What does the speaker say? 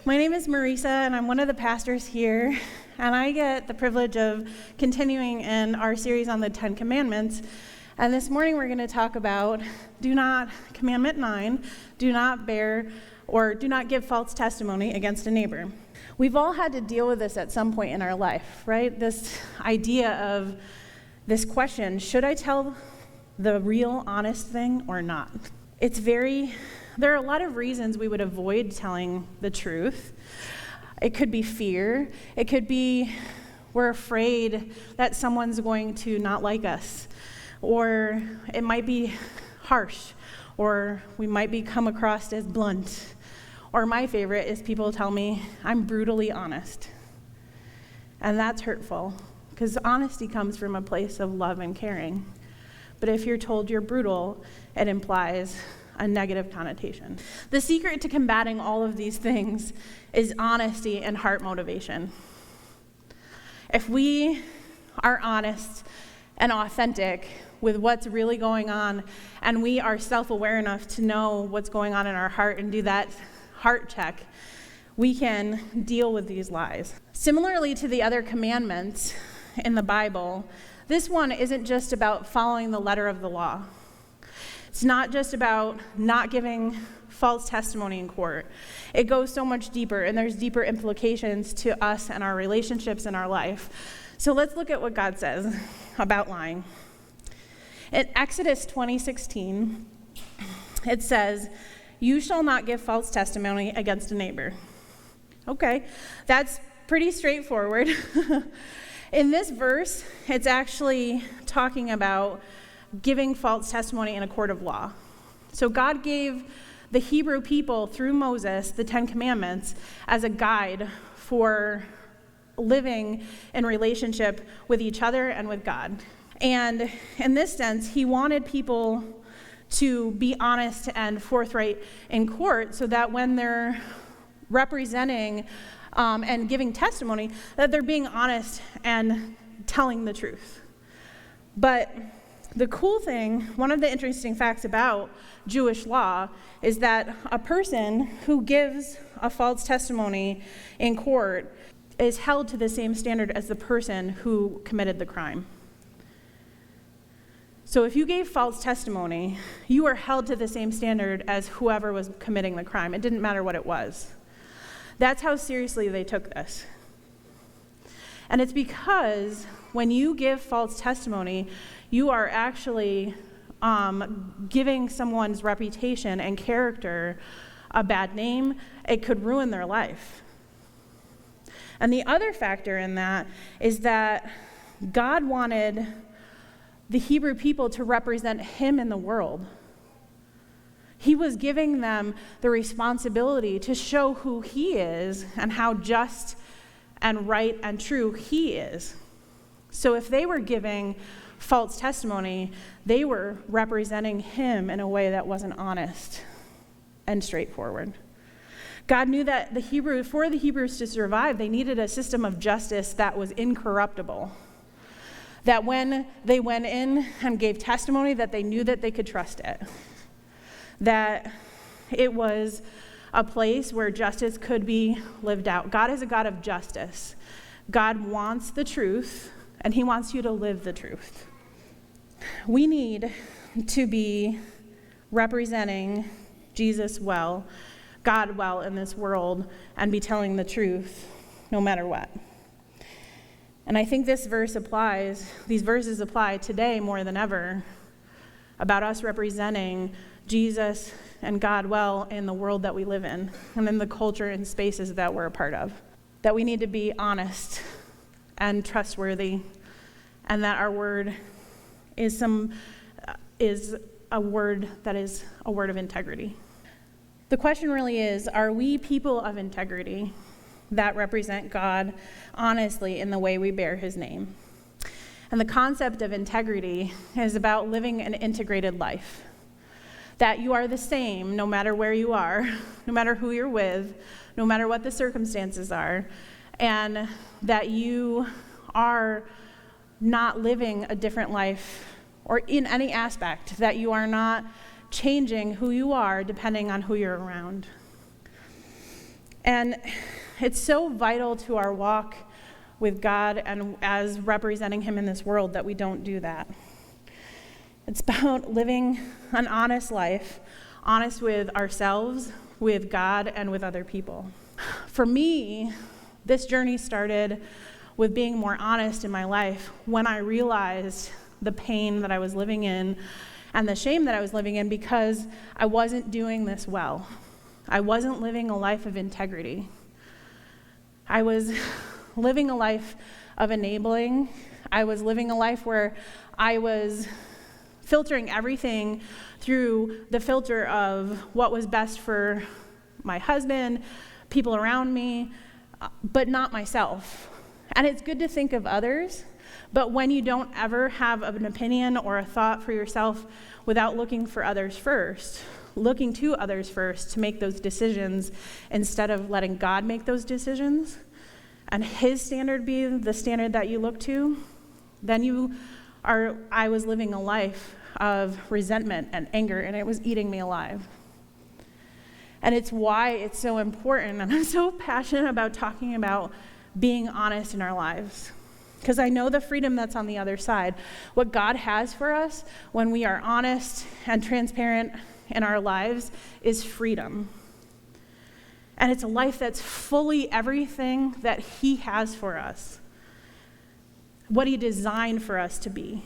My name is Marissa, and I'm one of the pastors here, and I get the privilege of continuing in our series on the 10 Commandments. And this morning we're going to talk about Commandment 9, do not give false testimony against a neighbor. We've all had to deal with this at some point in our life, right? This idea of this question, should I tell the real, honest thing or not? There are a lot of reasons we would avoid telling the truth. It could be fear. It could be we're afraid that someone's going to not like us. Or it might be harsh. Or we might come across as blunt. Or my favorite is people tell me I'm brutally honest. And that's hurtful, because honesty comes from a place of love and caring. But if you're told you're brutal, it implies a negative connotation. The secret to combating all of these things is honesty and heart motivation. If we are honest and authentic with what's really going on, and we are self-aware enough to know what's going on in our heart and do that heart check, we can deal with these lies. Similarly to the other commandments in the Bible, this one isn't just about following the letter of the law. It's not just about not giving false testimony in court. It goes so much deeper, and there's deeper implications to us and our relationships in our life. So let's look at what God says about lying. In Exodus 20:16, it says, "You shall not give false testimony against a neighbor." Okay, that's pretty straightforward. In this verse, it's actually talking about giving false testimony in a court of law. So God gave the Hebrew people, through Moses, the 10 Commandments as a guide for living in relationship with each other and with God. And in this sense, he wanted people to be honest and forthright in court so that when they're representing and giving testimony, that they're being honest and telling the truth. But the cool thing, one of the interesting facts about Jewish law is that a person who gives a false testimony in court is held to the same standard as the person who committed the crime. So if you gave false testimony, you were held to the same standard as whoever was committing the crime. It didn't matter what it was. That's how seriously they took this. And it's because when you give false testimony, you are actually giving someone's reputation and character a bad name. It could ruin their life. And the other factor in that is that God wanted the Hebrew people to represent him in the world. He was giving them the responsibility to show who he is and how just and right and true he is. So if they were giving false testimony, they were representing him in a way that wasn't honest and straightforward. God knew that for the Hebrews to survive, they needed a system of justice that was incorruptible. That when they went in and gave testimony, that they knew that they could trust it. That it was a place where justice could be lived out. God is a God of justice. God wants the truth, and he wants you to live the truth. We need to be representing Jesus well, God well in this world, and be telling the truth no matter what. And I think these verses apply today more than ever about us representing Jesus and God well in the world that we live in and in the culture and spaces that we're a part of. That we need to be honest and trustworthy, and that our word is a word that is a word of integrity. The question really is, are we people of integrity that represent God honestly in the way we bear his name? And the concept of integrity is about living an integrated life. That you are the same no matter where you are, no matter who you're with, no matter what the circumstances are, and that you are not living a different life or in any aspect, that you are not changing who you are depending on who you're around. And it's so vital to our walk with God and as representing him in this world that we don't do that. It's about living an honest life, honest with ourselves, with God, and with other people. For me, this journey started with being more honest in my life when I realized the pain that I was living in and the shame that I was living in because I wasn't doing this well. I wasn't living a life of integrity. I was living a life of enabling. I was living a life where I was filtering everything through the filter of what was best for my husband, people around me, but not myself. And it's good to think of others, but when you don't ever have an opinion or a thought for yourself without looking to others first to make those decisions instead of letting God make those decisions, and his standard be the standard that you look to, then I was living a life of resentment and anger, and it was eating me alive. And it's why it's so important, and I'm so passionate about talking about being honest in our lives, because I know the freedom that's on the other side. What God has for us when we are honest and transparent in our lives is freedom. And it's a life that's fully everything that he has for us, what he designed for us to be.